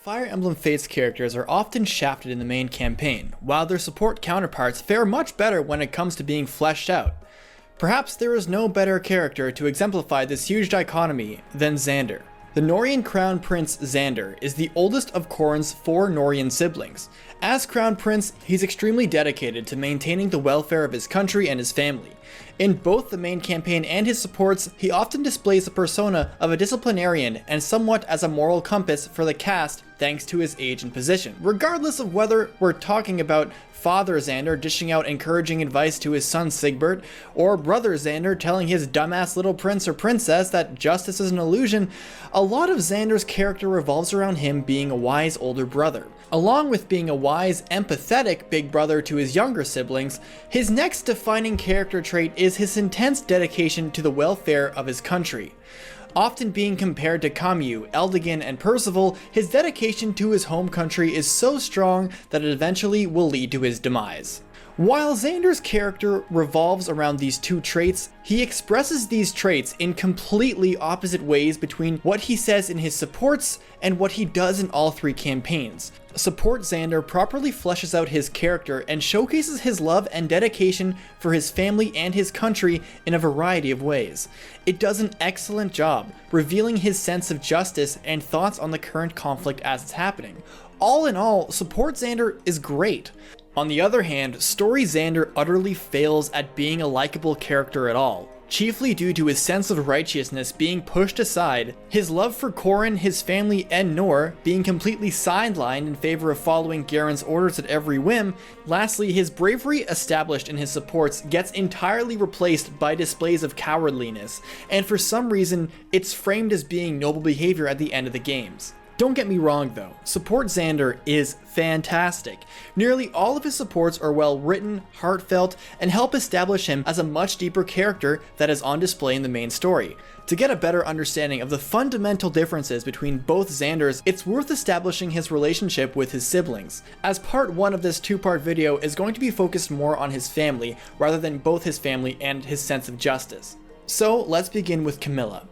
Fire Emblem Fates characters are often shafted in the main campaign, while their support counterparts fare much better when it comes to being fleshed out. Perhaps there is no better character to exemplify this huge dichotomy than Xander. The Nohrian Crown Prince Xander is the oldest of Corrin's 4 Nohrian siblings. As Crown Prince, he's extremely dedicated to maintaining the welfare of his country and his family. In both the main campaign and his supports, he often displays the persona of a disciplinarian and somewhat as a moral compass for the cast thanks to his age and position. Regardless of whether we're talking about Father Xander dishing out encouraging advice to his son Sigbert, or Brother Xander telling his dumbass little prince or princess that justice is an illusion, a lot of Xander's character revolves around him being a wise older brother. Along with being a wise, empathetic big brother to his younger siblings, his next defining character trait is his intense dedication to the welfare of his country. Often being compared to Camus, Eldigan, and Percival, his dedication to his home country is so strong that it eventually will lead to his demise. While Xander's character revolves around these two traits, he expresses these traits in completely opposite ways between what he says in his supports and what he does in all 3 campaigns. Support Xander properly fleshes out his character and showcases his love and dedication for his family and his country in a variety of ways. It does an excellent job, revealing his sense of justice and thoughts on the current conflict as it's happening. All in all, Support Xander is great. On the other hand, Story Xander utterly fails at being a likable character at all, chiefly due to his sense of righteousness being pushed aside, his love for Corrin, his family, and Nor being completely sidelined in favor of following Garen's orders at every whim. Lastly, his bravery established in his supports gets entirely replaced by displays of cowardliness, and for some reason, it's framed as being noble behavior at the end of the games. Don't get me wrong though, Support Xander is fantastic. Nearly all of his supports are well written, heartfelt, and help establish him as a much deeper character that is on display in the main story. To get a better understanding of the fundamental differences between both Xanders, it's worth establishing his relationship with his siblings, as part 1 of this 2-part video is going to be focused more on his family, rather than both his family and his sense of justice. So let's begin with Camilla.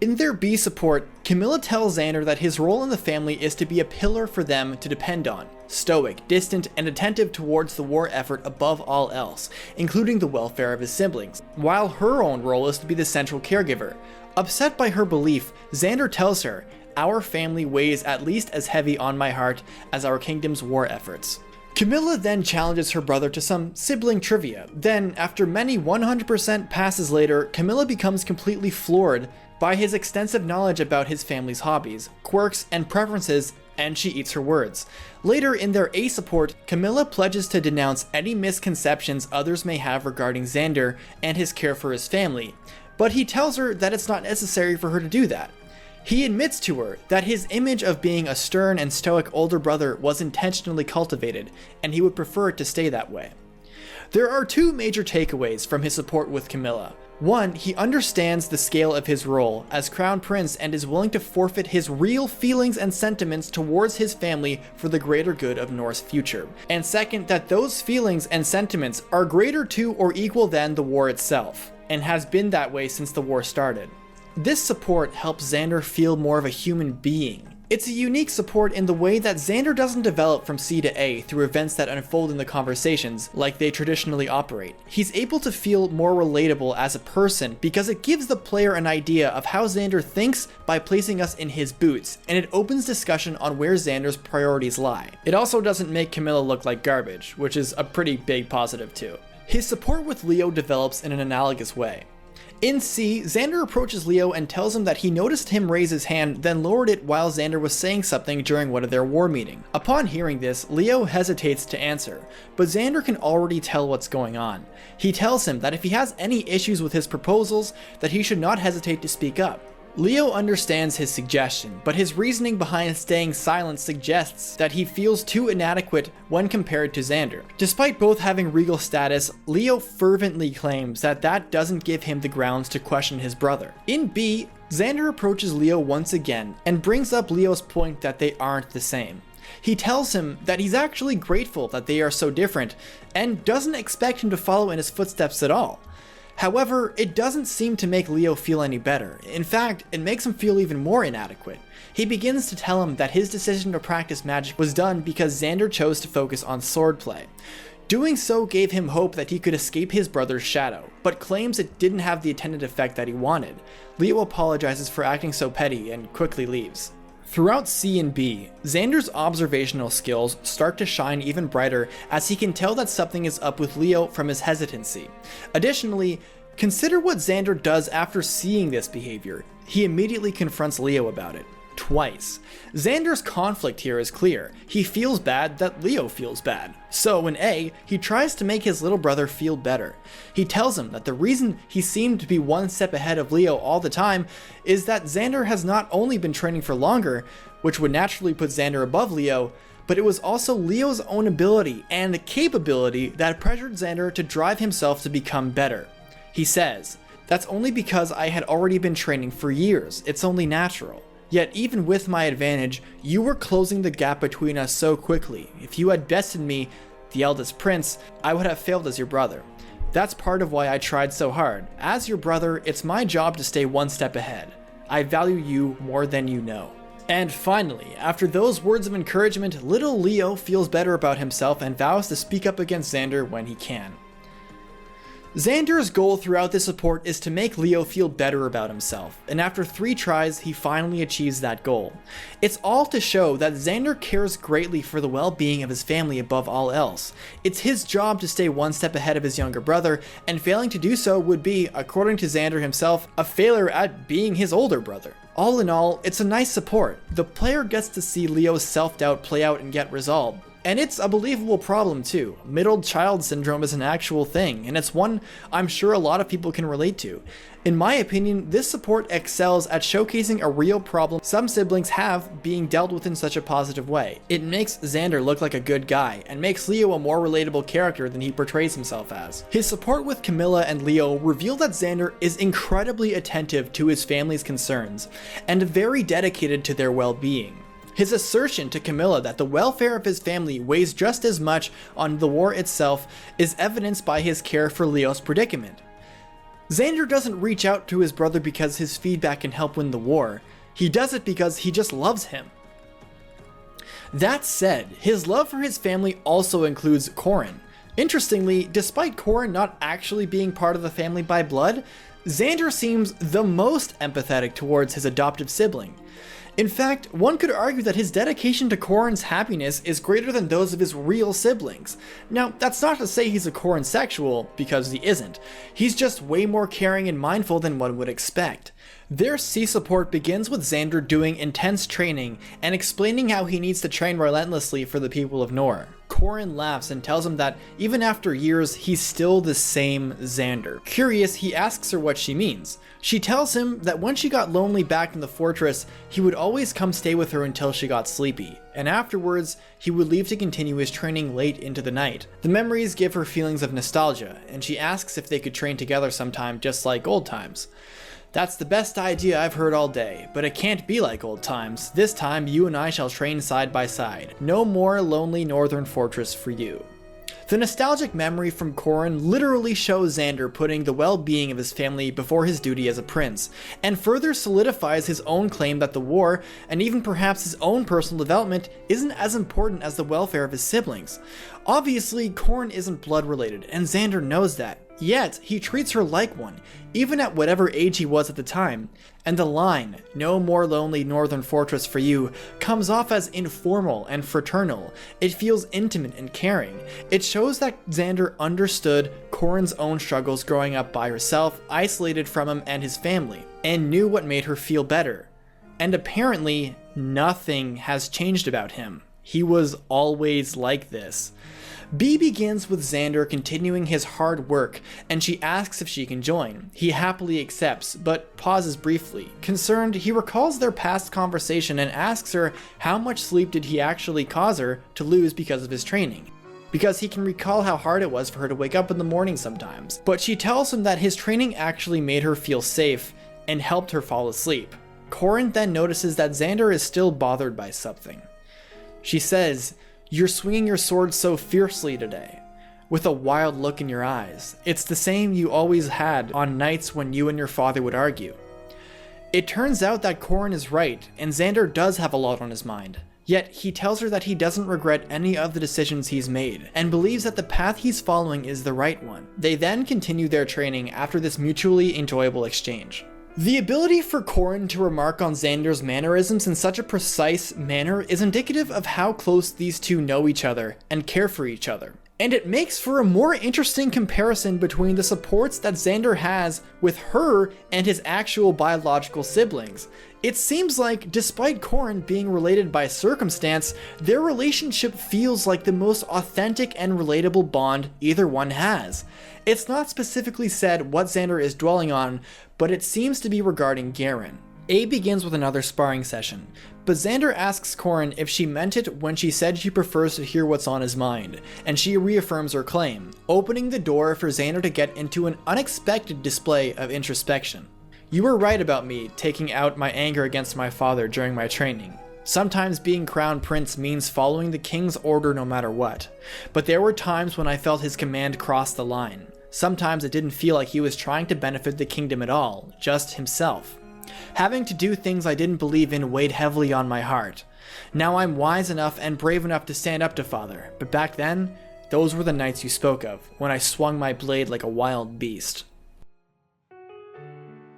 In their B support, Camilla tells Xander that his role in the family is to be a pillar for them to depend on, stoic, distant, and attentive towards the war effort above all else, including the welfare of his siblings, while her own role is to be the central caregiver. Upset by her belief, Xander tells her, "Our family weighs at least as heavy on my heart as our kingdom's war efforts." Camilla then challenges her brother to some sibling trivia. Then, after many 100% passes later, Camilla becomes completely floored by his extensive knowledge about his family's hobbies, quirks, and preferences, and she eats her words. Later in their A support, Camilla pledges to denounce any misconceptions others may have regarding Xander and his care for his family, but he tells her that it's not necessary for her to do that. He admits to her that his image of being a stern and stoic older brother was intentionally cultivated, and he would prefer it to stay that way. There are 2 major takeaways from his support with Camilla. 1, he understands the scale of his role as Crown Prince and is willing to forfeit his real feelings and sentiments towards his family for the greater good of Nor's future. And 2nd, that those feelings and sentiments are greater to or equal than the war itself, and has been that way since the war started. This support helps Xander feel more of a human being. It's a unique support in the way that Xander doesn't develop from C to A through events that unfold in the conversations like they traditionally operate. He's able to feel more relatable as a person because it gives the player an idea of how Xander thinks by placing us in his boots, and it opens discussion on where Xander's priorities lie. It also doesn't make Camilla look like garbage, which is a pretty big positive too. His support with Leo develops in an analogous way. In C, Xander approaches Leo and tells him that he noticed him raise his hand, then lowered it while Xander was saying something during one of their war meetings. Upon hearing this, Leo hesitates to answer, but Xander can already tell what's going on. He tells him that if he has any issues with his proposals, that he should not hesitate to speak up. Leo understands his suggestion, but his reasoning behind staying silent suggests that he feels too inadequate when compared to Xander. Despite both having regal status, Leo fervently claims that that doesn't give him the grounds to question his brother. In B, Xander approaches Leo once again and brings up Leo's point that they aren't the same. He tells him that he's actually grateful that they are so different and doesn't expect him to follow in his footsteps at all. However, it doesn't seem to make Leo feel any better. In fact, it makes him feel even more inadequate. He begins to tell him that his decision to practice magic was done because Xander chose to focus on swordplay. Doing so gave him hope that he could escape his brother's shadow, but claims it didn't have the intended effect that he wanted. Leo apologizes for acting so petty and quickly leaves. Throughout C and B, Xander's observational skills start to shine even brighter as he can tell that something is up with Leo from his hesitancy. Additionally, consider what Xander does after seeing this behavior. He immediately confronts Leo about it. Twice. Xander's conflict here is clear. He feels bad that Leo feels bad. So in A, he tries to make his little brother feel better. He tells him that the reason he seemed to be one step ahead of Leo all the time is that Xander has not only been training for longer, which would naturally put Xander above Leo, but it was also Leo's own ability and capability that pressured Xander to drive himself to become better. He says, "That's only because I had already been training for years. It's only natural. Yet even with my advantage, you were closing the gap between us so quickly. If you had destined me, the eldest prince, I would have failed as your brother. That's part of why I tried so hard. As your brother, it's my job to stay one step ahead. I value you more than you know." And finally, after those words of encouragement, little Leo feels better about himself and vows to speak up against Xander when he can. Xander's goal throughout this support is to make Leo feel better about himself, and after 3 tries, he finally achieves that goal. It's all to show that Xander cares greatly for the well-being of his family above all else. It's his job to stay one step ahead of his younger brother, and failing to do so would be, according to Xander himself, a failure at being his older brother. All in all, it's a nice support. The player gets to see Leo's self-doubt play out and get resolved. And it's a believable problem too. Middle child syndrome is an actual thing, and it's one I'm sure a lot of people can relate to. In my opinion, this support excels at showcasing a real problem some siblings have being dealt with in such a positive way. It makes Xander look like a good guy, and makes Leo a more relatable character than he portrays himself as. His support with Camilla and Leo reveal that Xander is incredibly attentive to his family's concerns, and very dedicated to their well-being. His assertion to Camilla that the welfare of his family weighs just as much on the war itself is evidenced by his care for Leo's predicament. Xander doesn't reach out to his brother because his feedback can help win the war. He does it because he just loves him. That said, his love for his family also includes Corrin. Interestingly, despite Corrin not actually being part of the family by blood, Xander seems the most empathetic towards his adoptive sibling. In fact, one could argue that his dedication to Corrin's happiness is greater than those of his real siblings. Now, that's not to say he's a Corrin sexual, because he isn't. He's just way more caring and mindful than one would expect. Their C support begins with Xander doing intense training and explaining how he needs to train relentlessly for the people of Nor. Corrin laughs and tells him that even after years, he's still the same Xander. Curious, he asks her what she means. She tells him that when she got lonely back in the fortress, he would always come stay with her until she got sleepy, and afterwards, he would leave to continue his training late into the night. The memories give her feelings of nostalgia, and she asks if they could train together sometime just like old times. "That's the best idea I've heard all day, but it can't be like old times. This time you and I shall train side by side. No more lonely northern fortress for you." The nostalgic memory from Corrin literally shows Xander putting the well-being of his family before his duty as a prince, and further solidifies his own claim that the war, and even perhaps his own personal development, isn't as important as the welfare of his siblings. Obviously, Corrin isn't blood-related, and Xander knows that. Yet, he treats her like one, even at whatever age he was at the time, and the line, "No more lonely northern fortress for you," comes off as informal and fraternal. It feels intimate and caring. It shows that Xander understood Corrin's own struggles growing up by herself, isolated from him and his family, and knew what made her feel better. And apparently, nothing has changed about him. He was always like this. B begins with Xander continuing his hard work, and she asks if she can join. He happily accepts, but pauses briefly. Concerned, he recalls their past conversation and asks her how much sleep did he actually cause her to lose because of his training. Because he can recall how hard it was for her to wake up in the morning sometimes. But she tells him that his training actually made her feel safe and helped her fall asleep. Corrin then notices that Xander is still bothered by something. She says, "You're swinging your sword so fiercely today." with a wild look in your eyes. It's the same you always had on nights when you and your father would argue. It turns out that Corrin is right, and Xander does have a lot on his mind. Yet, he tells her that he doesn't regret any of the decisions he's made, and believes that the path he's following is the right one. They then continue their training after this mutually enjoyable exchange. The ability for Corrin to remark on Xander's mannerisms in such a precise manner is indicative of how close these two know each other and care for each other. And it makes for a more interesting comparison between the supports that Xander has with her and his actual biological siblings. It seems like, despite Corrin being related by circumstance, their relationship feels like the most authentic and relatable bond either one has. It's not specifically said what Xander is dwelling on, but it seems to be regarding Garen. A begins with another sparring session, but Xander asks Corrin if she meant it when she said she prefers to hear what's on his mind, and she reaffirms her claim, opening the door for Xander to get into an unexpected display of introspection. You were right about me taking out my anger against my father during my training. Sometimes being crown prince means following the king's order no matter what, but there were times when I felt his command cross the line. Sometimes it didn't feel like he was trying to benefit the kingdom at all, just himself. Having to do things I didn't believe in weighed heavily on my heart. Now I'm wise enough and brave enough to stand up to father, but back then, those were the nights you spoke of, when I swung my blade like a wild beast.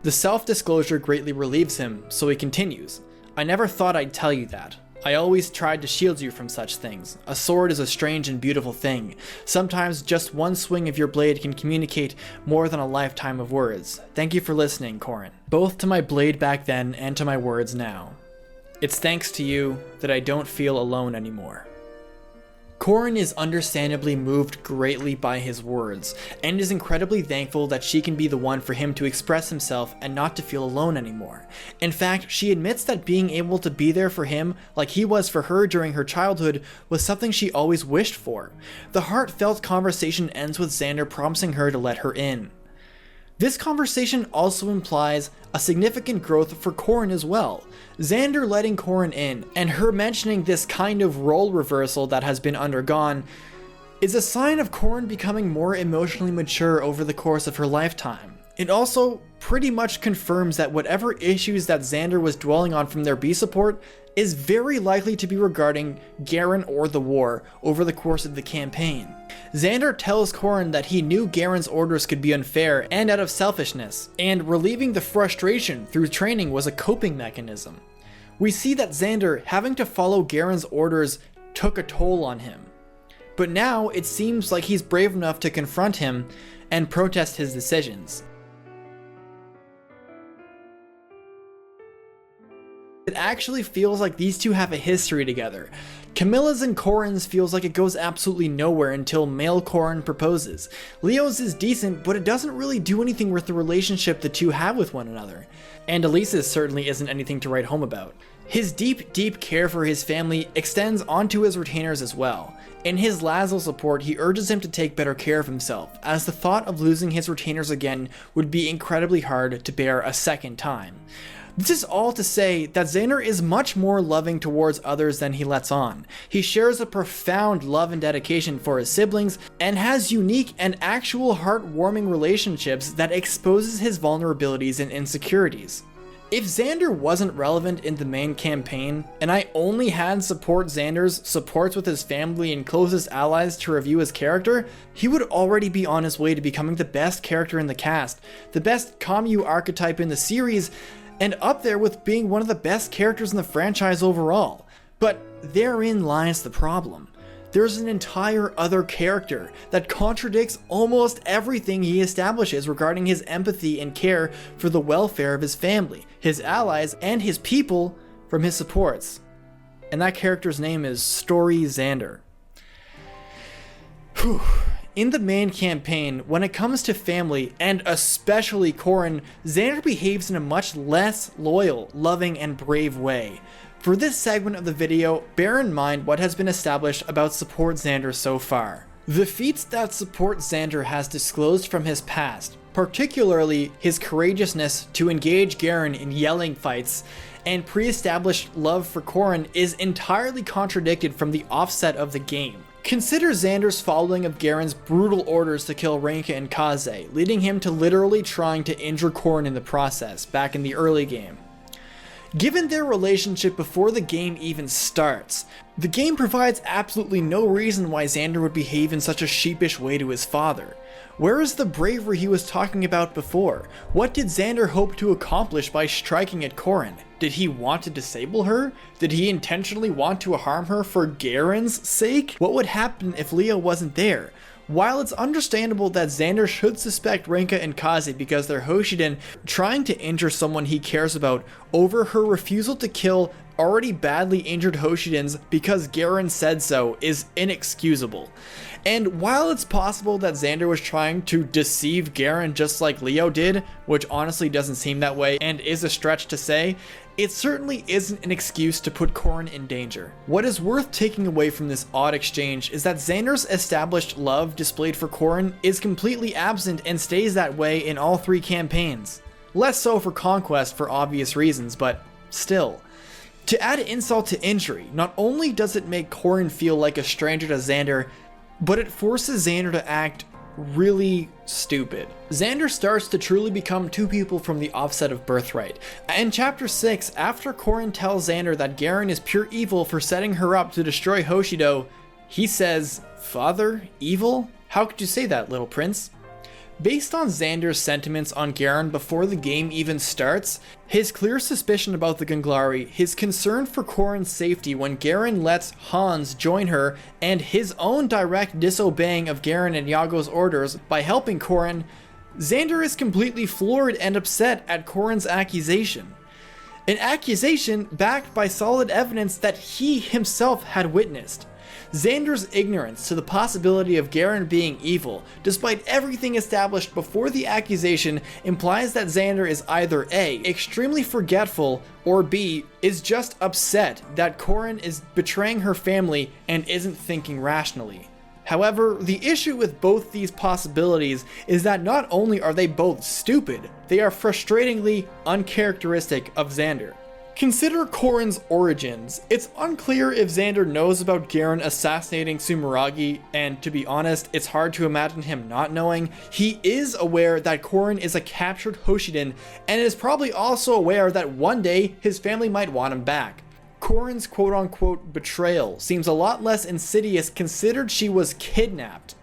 The self-disclosure greatly relieves him, so he continues. I never thought I'd tell you that. I always tried to shield you from such things. A sword is a strange and beautiful thing. Sometimes just one swing of your blade can communicate more than a lifetime of words. Thank you for listening, Corrin. Both to my blade back then and to my words now. It's thanks to you that I don't feel alone anymore. Corrin is understandably moved greatly by his words, and is incredibly thankful that she can be the one for him to express himself and not to feel alone anymore. In fact, she admits that being able to be there for him, like he was for her during her childhood, was something she always wished for. The heartfelt conversation ends with Xander promising her to let her in. This conversation also implies a significant growth for Corrin as well. Xander letting Corrin in, and her mentioning this kind of role reversal that has been undergone, is a sign of Corrin becoming more emotionally mature over the course of her lifetime. It also pretty much confirms that whatever issues that Xander was dwelling on from their B support is very likely to be regarding Garen or the war over the course of the campaign. Xander tells Corrin that he knew Garen's orders could be unfair and out of selfishness, and relieving the frustration through training was a coping mechanism. We see that Xander having to follow Garen's orders took a toll on him. But now it seems like he's brave enough to confront him and protest his decisions. It actually feels like these two have a history together. Camilla's and Corrin's feels like it goes absolutely nowhere until male Corrin proposes. Leo's is decent, but it doesn't really do anything with the relationship the two have with one another. And Elise's certainly isn't anything to write home about. His deep care for his family extends onto his retainers as well. In his Lazo support, he urges him to take better care of himself, as the thought of losing his retainers again would be incredibly hard to bear a second time. This is all to say that Xander is much more loving towards others than he lets on. He shares a profound love and dedication for his siblings, and has unique and actual heartwarming relationships that exposes his vulnerabilities and insecurities. If Xander wasn't relevant in the main campaign, and I only had support Xander's supports with his family and closest allies to review his character, he would already be on his way to becoming the best character in the cast, the best commu archetype in the series, and up there with being one of the best characters in the franchise overall. But therein lies the problem. There's an entire other character that contradicts almost everything he establishes regarding his empathy and care for the welfare of his family, his allies, and his people from his supports. And that character's name is Story Xander. Whew. In the main campaign, when it comes to family, and especially Corrin, Xander behaves in a much less loyal, loving, and brave way. For this segment of the video, bear in mind what has been established about support Xander so far. The feats that support Xander has disclosed from his past, particularly his courageousness to engage Garen in yelling fights, and pre-established love for Corrin, is entirely contradicted from the offset of the game. Consider Xander's following of Garen's brutal orders to kill Renka and Kaze, leading him to literally trying to injure Corrin in the process, back in the early game. Given their relationship before the game even starts, the game provides absolutely no reason why Xander would behave in such a sheepish way to his father. Where is the bravery he was talking about before? What did Xander hope to accomplish by striking at Corrin? Did he want to disable her? Did he intentionally want to harm her for Garen's sake? What would happen if Leo wasn't there? While it's understandable that Xander should suspect Renka and Kaze because they're Hoshiden trying to injure someone he cares about over her refusal to kill already badly injured Hoshidans because Garen said so is inexcusable. And while it's possible that Xander was trying to deceive Garen just like Leo did, which honestly doesn't seem that way and is a stretch to say, it certainly isn't an excuse to put Corrin in danger. What is worth taking away from this odd exchange is that Xander's established love displayed for Corrin is completely absent and stays that way in all 3 campaigns. Less so for Conquest for obvious reasons, but still. To add insult to injury, not only does it make Corrin feel like a stranger to Xander, but it forces Xander to act really stupid. Xander starts to truly become 2 people from the offset of Birthright. In chapter 6, after Corrin tells Xander that Garen is pure evil for setting her up to destroy Hoshido, he says, "Father, evil? How could you say that, little prince?" Based on Xander's sentiments on Garen before the game even starts, his clear suspicion about the Ganglari, his concern for Corrin's safety when Garen lets Hans join her, and his own direct disobeying of Garen and Yago's orders by helping Corrin, Xander is completely floored and upset at Corrin's accusation. An accusation backed by solid evidence that he himself had witnessed. Xander's ignorance to the possibility of Garen being evil, despite everything established before the accusation, implies that Xander is either A, extremely forgetful, or B, is just upset that Corrin is betraying her family and isn't thinking rationally. However, the issue with both these possibilities is that not only are they both stupid, they are frustratingly uncharacteristic of Xander. Consider Corrin's origins. It's unclear if Xander knows about Garen assassinating Sumeragi, and to be honest, it's hard to imagine him not knowing. He is aware that Corrin is a captured Hoshiden, and is probably also aware that one day his family might want him back. Corrin's quote-unquote betrayal seems a lot less insidious considered she was kidnapped.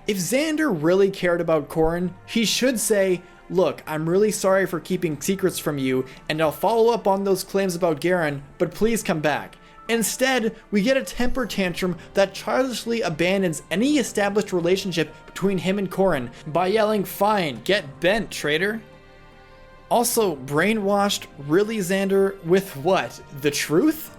If Xander really cared about Corrin, he should say, "Look, I'm really sorry for keeping secrets from you, and I'll follow up on those claims about Garen, but please come back." Instead, we get a temper tantrum that childishly abandons any established relationship between him and Corrin by yelling, "Fine, get bent, traitor." Also, brainwashed? Really, Xander? With what? The truth?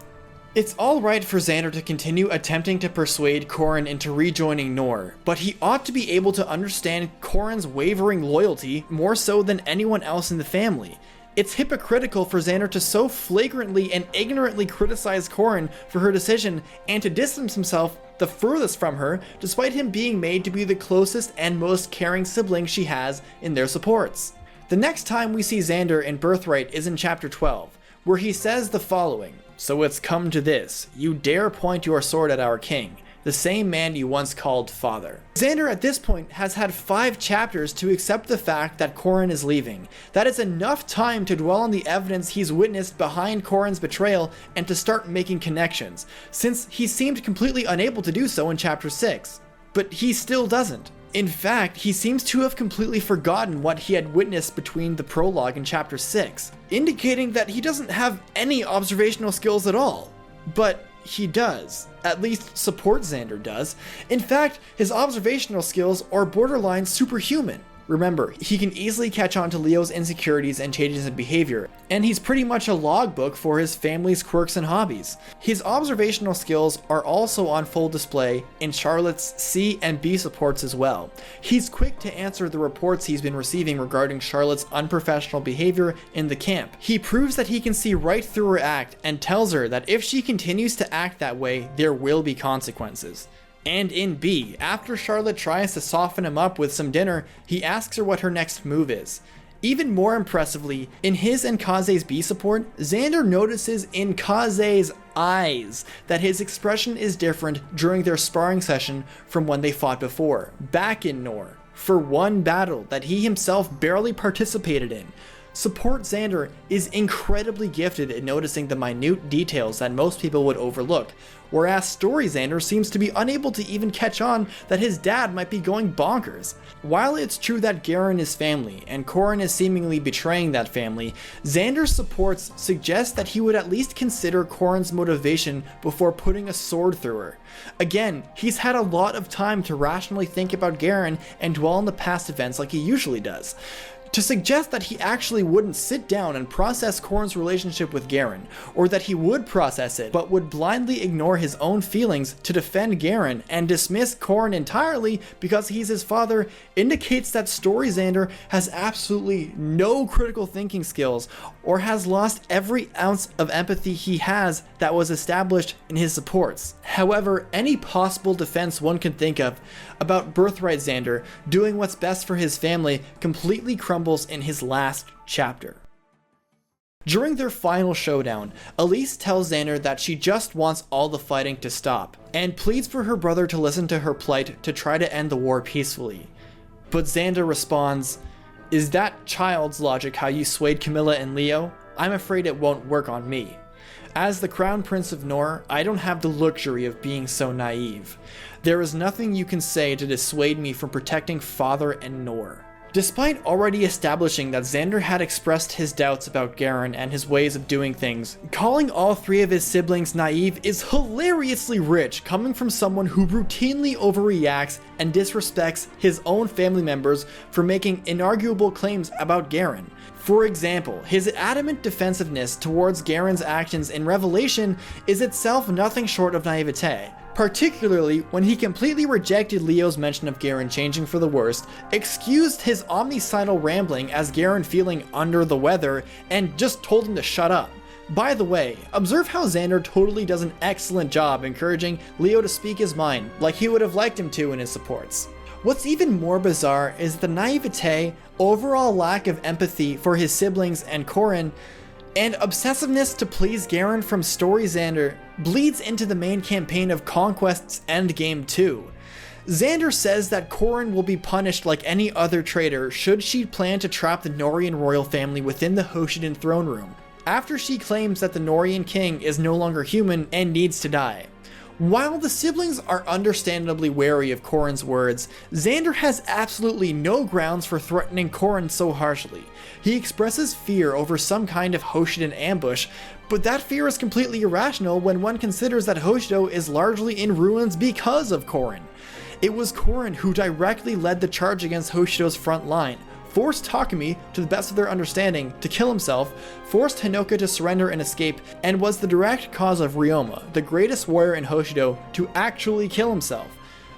It's alright for Xander to continue attempting to persuade Corrin into rejoining Nor, but he ought to be able to understand Corrin's wavering loyalty more so than anyone else in the family. It's hypocritical for Xander to so flagrantly and ignorantly criticize Corrin for her decision and to distance himself the furthest from her, despite him being made to be the closest and most caring sibling she has in their supports. The next time we see Xander in Birthright is in chapter 12, where he says the following: "So it's come to this, you dare point your sword at our king, the same man you once called father." Xander at this point has had 5 chapters to accept the fact that Corrin is leaving. That is enough time to dwell on the evidence he's witnessed behind Corrin's betrayal and to start making connections, since he seemed completely unable to do so in chapter 6. But he still doesn't. In fact, he seems to have completely forgotten what he had witnessed between the prologue and chapter 6, indicating that he doesn't have any observational skills at all. But he does. At least support Xander does. In fact, his observational skills are borderline superhuman. Remember, he can easily catch on to Leo's insecurities and changes in behavior, and he's pretty much a logbook for his family's quirks and hobbies. His observational skills are also on full display in Charlotte's C and B supports as well. He's quick to answer the reports he's been receiving regarding Charlotte's unprofessional behavior in the camp. He proves that he can see right through her act and tells her that if she continues to act that way, there will be consequences. And in B, after Charlotte tries to soften him up with some dinner, he asks her what her next move is. Even more impressively, in his and Kaze's B support, Xander notices in Kaze's eyes that his expression is different during their sparring session from when they fought before, back in Nor, for one battle that he himself barely participated in. Support Xander is incredibly gifted at noticing the minute details that most people would overlook, whereas Story Xander seems to be unable to even catch on that his dad might be going bonkers. While it's true that Garen is family, and Corrin is seemingly betraying that family, Xander's supports suggest that he would at least consider Corrin's motivation before putting a sword through her. Again, he's had a lot of time to rationally think about Garen and dwell on the past events like he usually does. To suggest that he actually wouldn't sit down and process Corrin's relationship with Garen, or that he would process it but would blindly ignore his own feelings to defend Garen and dismiss Corrin entirely because he's his father, indicates that Story Xander has absolutely no critical thinking skills or has lost every ounce of empathy he has that was established in his supports. However, any possible defense one can think of about Birthright Xander doing what's best for his family completely crumbles in his last chapter. During their final showdown, Elise tells Xander that she just wants all the fighting to stop, and pleads for her brother to listen to her plight to try to end the war peacefully. But Xander responds, "Is that child's logic how you swayed Camilla and Leo? I'm afraid it won't work on me. As the Crown Prince of Nor, I don't have the luxury of being so naive. There is nothing you can say to dissuade me from protecting Father and Nor." Despite already establishing that Xander had expressed his doubts about Garen and his ways of doing things, calling all three of his siblings naive is hilariously rich, coming from someone who routinely overreacts and disrespects his own family members for making inarguable claims about Garen. For example, his adamant defensiveness towards Garen's actions in Revelation is itself nothing short of naivete. Particularly when he completely rejected Leo's mention of Garen changing for the worst, excused his omnicidal rambling as Garen feeling under the weather, and just told him to shut up. By the way, observe how Xander totally does an excellent job encouraging Leo to speak his mind, like he would have liked him to in his supports. What's even more bizarre is the naivete, overall lack of empathy for his siblings and Corrin, and obsessiveness to please Garen from Story Xander bleeds into the main campaign of Conquest's Endgame 2. Xander says that Corrin will be punished like any other traitor should she plan to trap the Norian royal family within the Hoshiden throne room, after she claims that the Norian king is no longer human and needs to die. While the siblings are understandably wary of Corrin's words, Xander has absolutely no grounds for threatening Corrin so harshly. He expresses fear over some kind of Hoshiden ambush, but that fear is completely irrational when one considers that Hoshido is largely in ruins because of Corrin. It was Corrin who directly led the charge against Hoshido's front line, forced Takumi, to the best of their understanding, to kill himself, forced Hinoka to surrender and escape, and was the direct cause of Ryoma, the greatest warrior in Hoshido, to actually kill himself.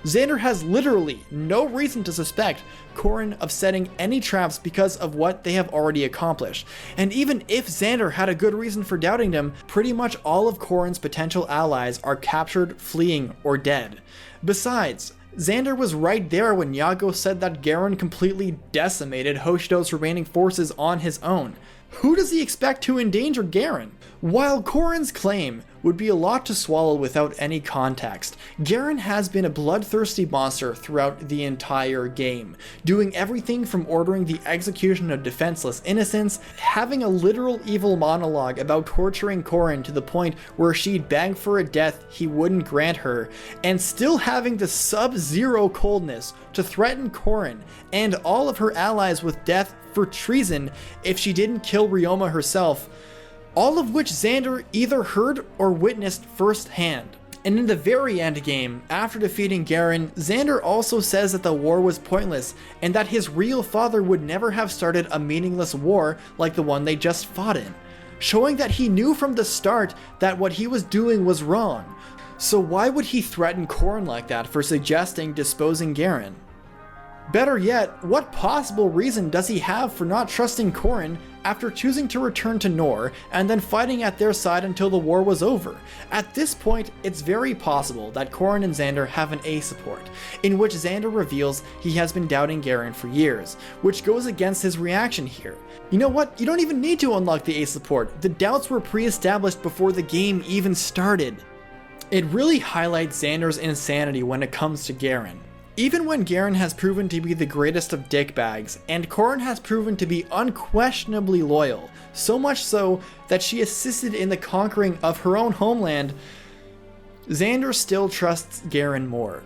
Xander has literally no reason to suspect Corrin of setting any traps because of what they have already accomplished, and even if Xander had a good reason for doubting them, pretty much all of Corrin's potential allies are captured, fleeing, or dead. Besides, Xander was right there when Yago said that Garen completely decimated Hoshido's remaining forces on his own. Who does he expect to endanger Garen? While Corrin's claim would be a lot to swallow without any context, Garen has been a bloodthirsty monster throughout the entire game, doing everything from ordering the execution of defenseless innocents, having a literal evil monologue about torturing Corrin to the point where she'd beg for a death he wouldn't grant her, and still having the sub-zero coldness to threaten Corrin and all of her allies with death for treason if she didn't kill Ryoma herself, all of which Xander either heard or witnessed firsthand. And in the very end game, after defeating Garen, Xander also says that the war was pointless and that his real father would never have started a meaningless war like the one they just fought in, showing that he knew from the start that what he was doing was wrong. So why would he threaten Corrin like that for suggesting disposing Garen? Better yet, what possible reason does he have for not trusting Corrin after choosing to return to Nor and then fighting at their side until the war was over? At this point, it's very possible that Corrin and Xander have an A support, in which Xander reveals he has been doubting Garen for years, which goes against his reaction here. You know what? You don't even need to unlock the A support. The doubts were pre-established before the game even started. It really highlights Xander's insanity when it comes to Garen. Even when Garen has proven to be the greatest of dickbags, and Corrin has proven to be unquestionably loyal, so much so that she assisted in the conquering of her own homeland, Xander still trusts Garen more.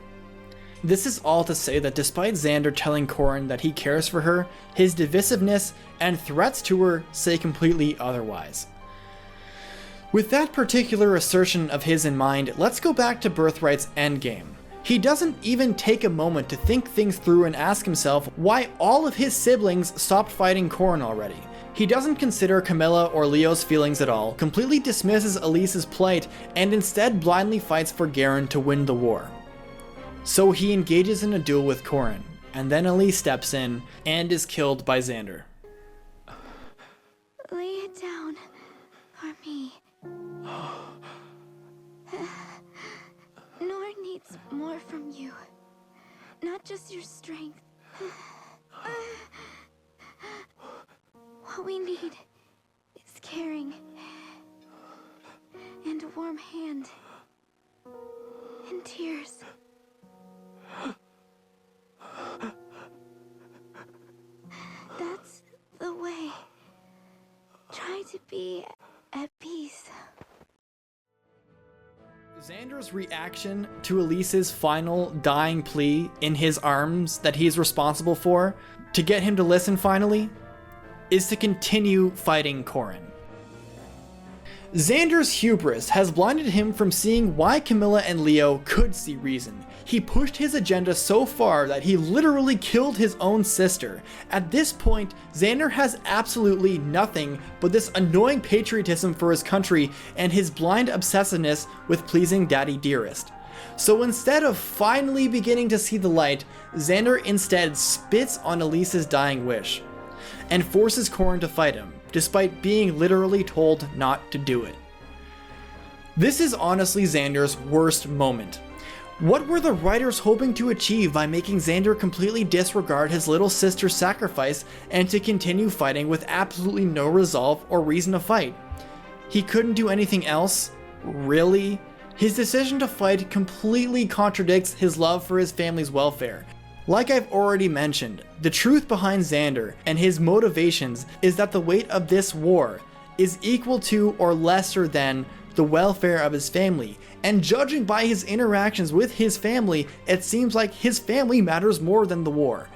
This is all to say that despite Xander telling Corrin that he cares for her, his divisiveness and threats to her say completely otherwise. With that particular assertion of his in mind, let's go back to Birthright's endgame. He doesn't even take a moment to think things through and ask himself why all of his siblings stopped fighting Corrin already. He doesn't consider Camilla or Leo's feelings at all, completely dismisses Elise's plight, and instead blindly fights for Garen to win the war. So he engages in a duel with Corrin, and then Elise steps in and is killed by Xander. Lay it down for me. Nor needs more from you, not just your strength. What we need is caring, and a warm hand, and tears. That's the way. Try to be at peace. Xander's reaction to Elise's final dying plea in his arms that he's responsible for, to get him to listen finally, is to continue fighting Corrin. Xander's hubris has blinded him from seeing why Camilla and Leo could see reason. He pushed his agenda so far that he literally killed his own sister. At this point, Xander has absolutely nothing but this annoying patriotism for his country and his blind obsessiveness with pleasing Daddy Dearest. So instead of finally beginning to see the light, Xander instead spits on Elise's dying wish and forces Corrin to fight him, despite being literally told not to do it. This is honestly Xander's worst moment. What were the writers hoping to achieve by making Xander completely disregard his little sister's sacrifice and to continue fighting with absolutely no resolve or reason to fight? He couldn't do anything else? Really? His decision to fight completely contradicts his love for his family's welfare. Like I've already mentioned, the truth behind Xander and his motivations is that the weight of this war is equal to or lesser than the welfare of his family, and judging by his interactions with his family, it seems like his family matters more than the war.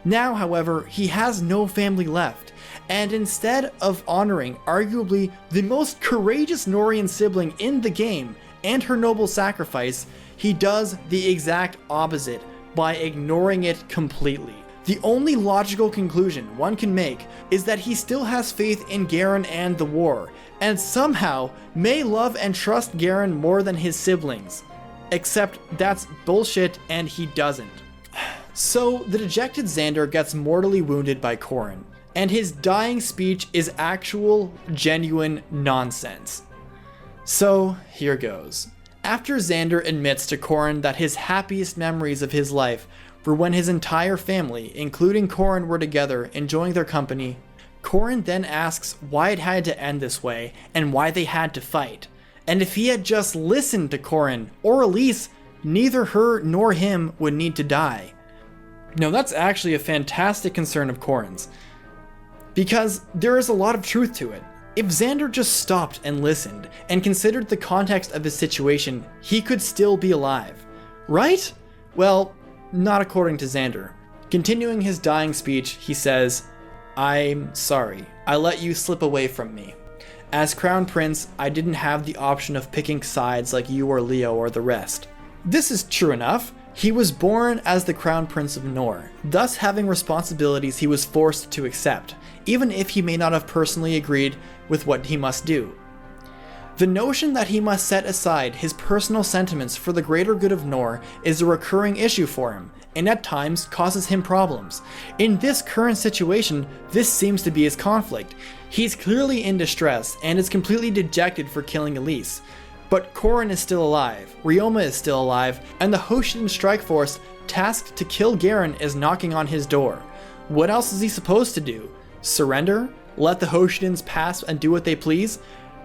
Now, however, he has no family left, and instead of honoring arguably the most courageous Norian sibling in the game and her noble sacrifice, he does the exact opposite by ignoring it completely. The only logical conclusion one can make is that he still has faith in Garen and the war, and somehow may love and trust Garen more than his siblings. Except that's bullshit and he doesn't. So the dejected Xander gets mortally wounded by Corrin, and his dying speech is actual, genuine nonsense. So here goes. After Xander admits to Corrin that his happiest memories of his life were when his entire family, including Corrin, were together enjoying their company, Corrin then asks why it had to end this way and why they had to fight. And if he had just listened to Corrin or Elise, neither her nor him would need to die. Now that's actually a fantastic concern of Corrin's, because there is a lot of truth to it. If Xander just stopped and listened and considered the context of his situation, he could still be alive, right? Well, not according to Xander. Continuing his dying speech, he says, "I'm sorry, I let you slip away from me. As Crown Prince, I didn't have the option of picking sides like you or Leo or the rest." This is true enough. He was born as the Crown Prince of Nor, thus having responsibilities he was forced to accept, even if he may not have personally agreed with what he must do. The notion that he must set aside his personal sentiments for the greater good of Nor is a recurring issue for him, and at times causes him problems. In this current situation, this seems to be his conflict. He's clearly in distress and is completely dejected for killing Elise. But Corrin is still alive, Ryoma is still alive, and the Hoshidan strike force tasked to kill Garen is knocking on his door. What else is he supposed to do? Surrender? Let the Hoshidans pass and do what they please?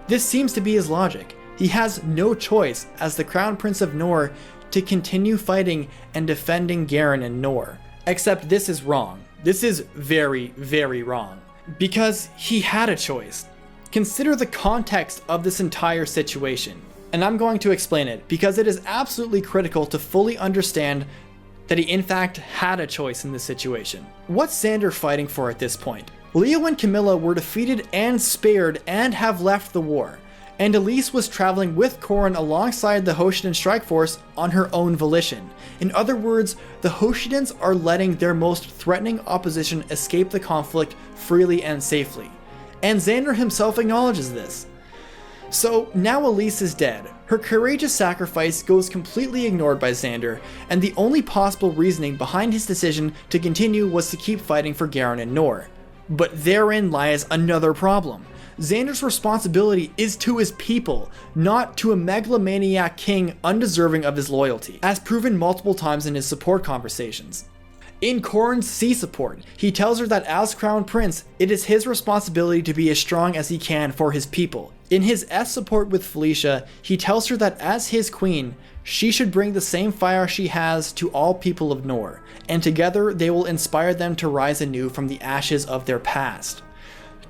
This seems to be his logic. He has no choice as the Crown Prince of Nor to continue fighting and defending Garen and Nor. Except this is wrong. This is very, very wrong. Because he had a choice. Consider the context of this entire situation. And I'm going to explain it because it is absolutely critical to fully understand that he in fact had a choice in this situation. What's Xander fighting for at this point? Leo and Camilla were defeated and spared and have left the war, and Elise was traveling with Corrin alongside the Hoshidan strike force on her own volition. In other words, the Hoshidans are letting their most threatening opposition escape the conflict freely and safely. And Xander himself acknowledges this. So now Elise is dead. Her courageous sacrifice goes completely ignored by Xander, and the only possible reasoning behind his decision to continue was to keep fighting for Garen and Nor. But therein lies another problem. Xander's responsibility is to his people, not to a megalomaniac king undeserving of his loyalty, as proven multiple times in his support conversations. In Corrin's C support, he tells her that as Crown Prince, it is his responsibility to be as strong as he can for his people. In his S support with Felicia, he tells her that as his queen, she should bring the same fire she has to all people of Nor, and together they will inspire them to rise anew from the ashes of their past.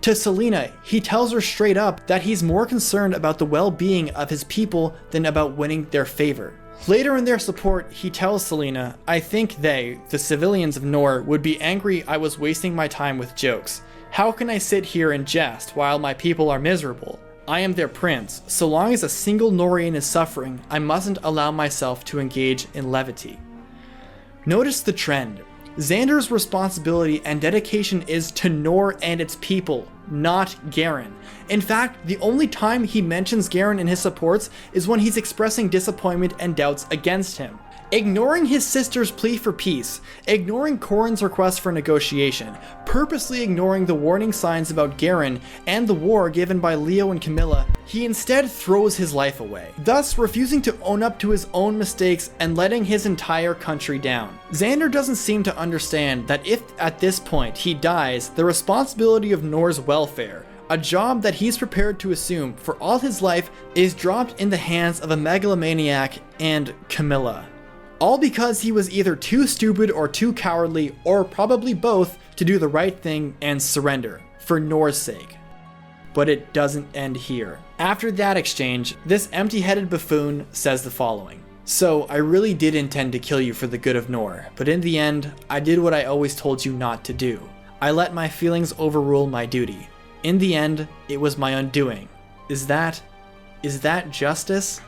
To Selena, he tells her straight up that he's more concerned about the well-being of his people than about winning their favor. Later in their support, he tells Selena, I think they, the civilians of Nor, would be angry I was wasting my time with jokes. How can I sit here and jest while my people are miserable? I am their prince. So long as a single Norian is suffering, I mustn't allow myself to engage in levity. Notice the trend. Xander's responsibility and dedication is to Nor and its people, not Garen. In fact, the only time he mentions Garen in his supports is when he's expressing disappointment and doubts against him. Ignoring his sister's plea for peace, ignoring Corrin's request for negotiation, purposely ignoring the warning signs about Garen and the war given by Leo and Camilla, he instead throws his life away, thus refusing to own up to his own mistakes and letting his entire country down. Xander doesn't seem to understand that if at this point he dies, the responsibility of Nor's welfare, a job that he's prepared to assume for all his life, is dropped in the hands of a megalomaniac and Camilla. All because he was either too stupid or too cowardly, or probably both, to do the right thing and surrender, for Nor's sake. But it doesn't end here. After that exchange, this empty-headed buffoon says the following. So, I really did intend to kill you for the good of Nor, but in the end, I did what I always told you not to do. I let my feelings overrule my duty. In the end, it was my undoing. Is that justice?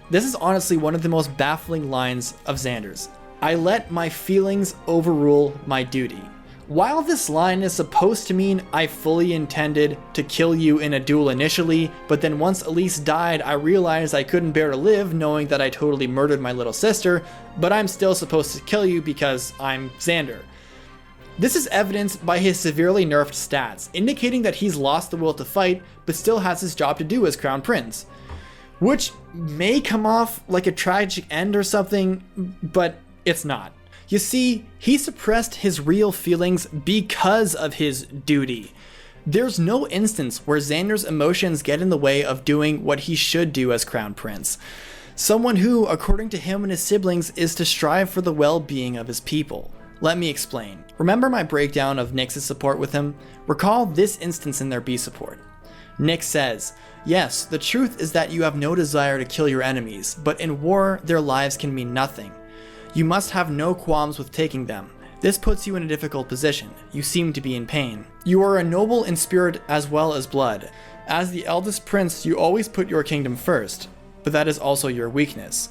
This is honestly one of the most baffling lines of Xander's. I let my feelings overrule my duty. While this line is supposed to mean I fully intended to kill you in a duel initially, but then once Elise died, I realized I couldn't bear to live knowing that I totally murdered my little sister, but I'm still supposed to kill you because I'm Xander. This is evidenced by his severely nerfed stats, indicating that he's lost the will to fight, but still has his job to do as Crown Prince. Which may come off like a tragic end or something, but it's not. You see, he suppressed his real feelings because of his duty. There's no instance where Xander's emotions get in the way of doing what he should do as Crown Prince. Someone who, according to him and his siblings, is to strive for the well-being of his people. Let me explain. Remember my breakdown of Nyx's support with him? Recall this instance in their B support. Nyx says, yes, the truth is that you have no desire to kill your enemies, but in war, their lives can mean nothing. You must have no qualms with taking them. This puts you in a difficult position. You seem to be in pain. You are a noble in spirit as well as blood. As the eldest prince, you always put your kingdom first, but that is also your weakness.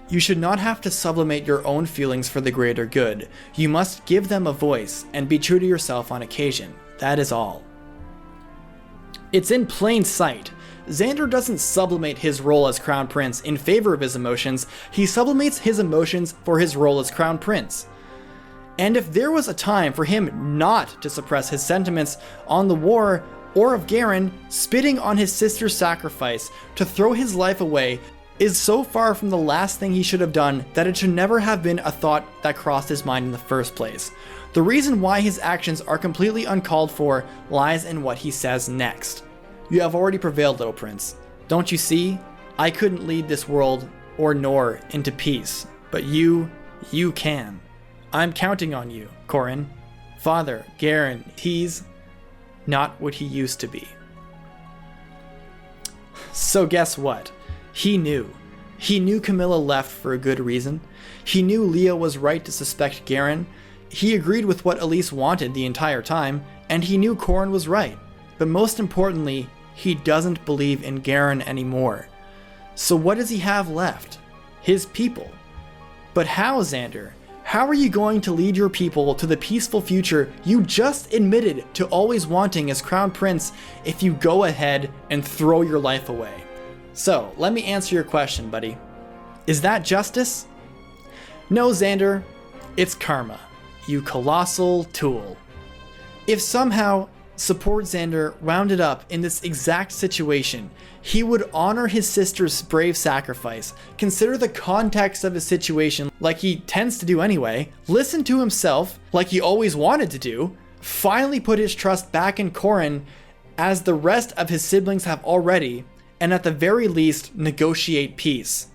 You should not have to sublimate your own feelings for the greater good. You must give them a voice and be true to yourself on occasion. That is all. It's in plain sight. Xander doesn't sublimate his role as Crown Prince in favor of his emotions, he sublimates his emotions for his role as Crown Prince. And if there was a time for him not to suppress his sentiments on the war, or of Garen spitting on his sister's sacrifice to throw his life away is so far from the last thing he should have done that it should never have been a thought that crossed his mind in the first place. The reason why his actions are completely uncalled for lies in what he says next. "You have already prevailed, little prince. Don't you see? I couldn't lead this world or Nor into peace, but you can. I'm counting on you, Corrin. Father, Garen, he's not what he used to be." So guess what? He knew. He knew Camilla left for a good reason. He knew Leo was right to suspect Garen. He agreed with what Elise wanted the entire time, and he knew Corrin was right. But most importantly, he doesn't believe in Garen anymore. So what does he have left? His people. But how, Xander? How are you going to lead your people to the peaceful future you just admitted to always wanting as Crown Prince if you go ahead and throw your life away? So, let me answer your question, buddy. Is that justice? No, Xander. It's karma. You colossal tool. If somehow Support Xander wound up in this exact situation, he would honor his sister's brave sacrifice, consider the context of his situation like he tends to do anyway, listen to himself like he always wanted to do, finally put his trust back in Corrin as the rest of his siblings have already, and at the very least negotiate peace.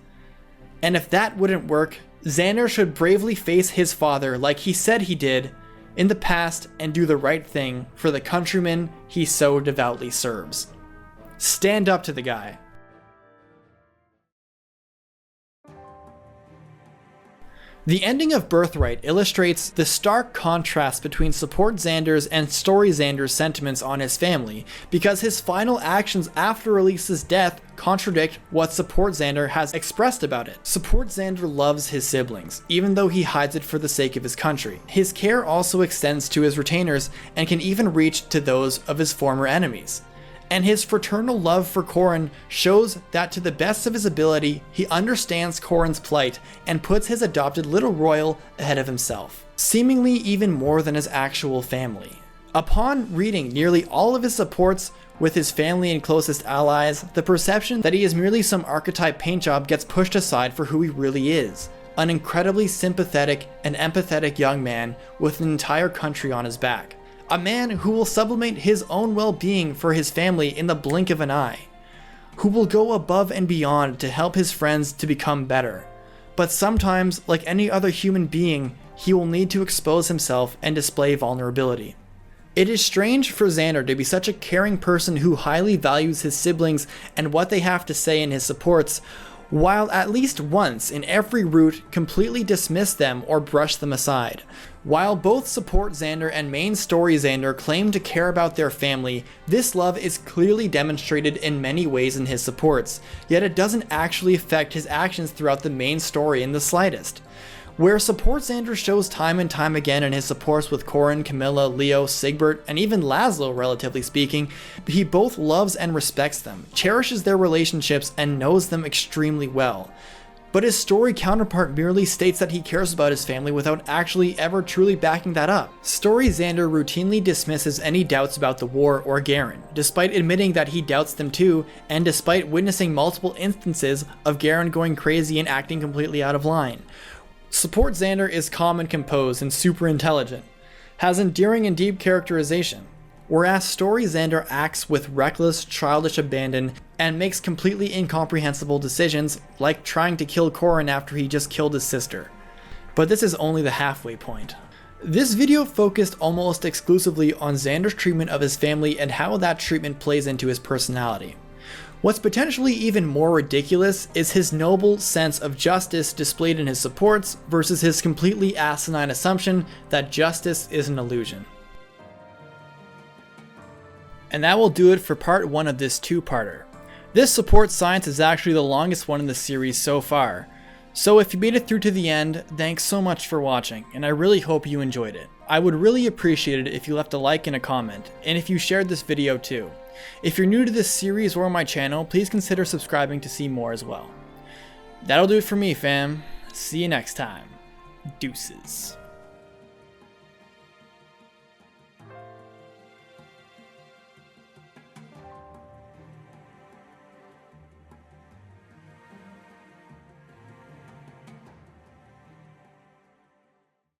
And if that wouldn't work, Xander should bravely face his father like he said he did in the past and do the right thing for the countrymen he so devoutly serves. Stand up to the guy. The ending of Birthright illustrates the stark contrast between Support Xander's and Story Xander's sentiments on his family, because his final actions after Elise's death contradict what Support Xander has expressed about it. Support Xander loves his siblings, even though he hides it for the sake of his country. His care also extends to his retainers and can even reach to those of his former enemies. And his fraternal love for Corrin shows that to the best of his ability, he understands Corrin's plight and puts his adopted little royal ahead of himself, seemingly even more than his actual family. Upon reading nearly all of his supports with his family and closest allies, the perception that he is merely some archetype paint job gets pushed aside for who he really is, an incredibly sympathetic and empathetic young man with an entire country on his back. A man who will sublimate his own well-being for his family in the blink of an eye, who will go above and beyond to help his friends to become better. But sometimes, like any other human being, he will need to expose himself and display vulnerability. It is strange for Xander to be such a caring person who highly values his siblings and what they have to say in his supports, while at least once in every route completely dismiss them or brush them aside. While both Support Xander and main story Xander claim to care about their family, this love is clearly demonstrated in many ways in his supports, yet it doesn't actually affect his actions throughout the main story in the slightest. Where Support Xander shows time and time again in his supports with Corrin, Camilla, Leo, Sigbert, and even Laszlo, relatively speaking, he both loves and respects them, cherishes their relationships, and knows them extremely well. But his story counterpart merely states that he cares about his family without actually ever truly backing that up. Story Xander routinely dismisses any doubts about the war or Garen, despite admitting that he doubts them too, and despite witnessing multiple instances of Garen going crazy and acting completely out of line. Support Xander is calm and composed and super intelligent, has endearing and deep characterization, whereas Story Xander acts with reckless, childish abandon and makes completely incomprehensible decisions, like trying to kill Corrin after he just killed his sister. But this is only the halfway point. This video focused almost exclusively on Xander's treatment of his family and how that treatment plays into his personality. What's potentially even more ridiculous is his noble sense of justice displayed in his supports versus his completely asinine assumption that justice is an illusion. And that will do it for part 1 of this two-parter. This support science is actually the longest one in the series so far. So if you made it through to the end, thanks so much for watching, and I really hope you enjoyed it. I would really appreciate it if you left a like and a comment, and if you shared this video too. If you're new to this series or my channel, please consider subscribing to see more as well. That'll do it for me, fam. See you next time. Deuces.